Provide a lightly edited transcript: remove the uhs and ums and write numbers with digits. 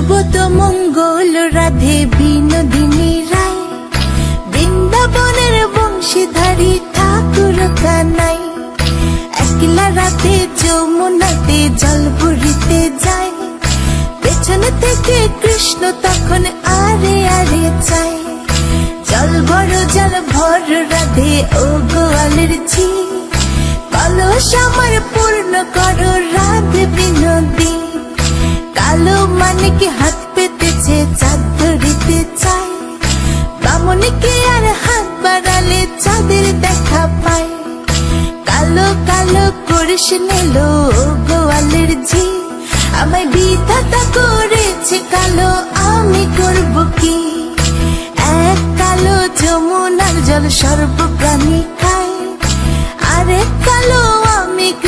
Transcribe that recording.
সুবোধ মঙ্গল রাধে বিনোদিনী রায়, বৃন্দাবনের বংশীধারী ঠাকুর কানাই। একলা রাতে যমুনাতে জল ভরিতে যায়, পেছনে থেকে কৃষ্ণ তখন আরে আরে চায়। জল ভর রাধে ও গোয়ালের ঝি, কলস আমার পূর্ণ করো রাধে বিনোদী। কালো মানিক হাত পেতেছে চাঁদ ধরিতে চায়, বামুনিকে আর হাত বাড়ালে চাঁদের দেখা পায়। কালো কালো করিস নিল গোয়ালের ঝি, আমায় বিধাতা করেছে কালো, আমি করব কি? এক কালো যমুনার জল সর্ব প্রাণী খায়, আরেক কালো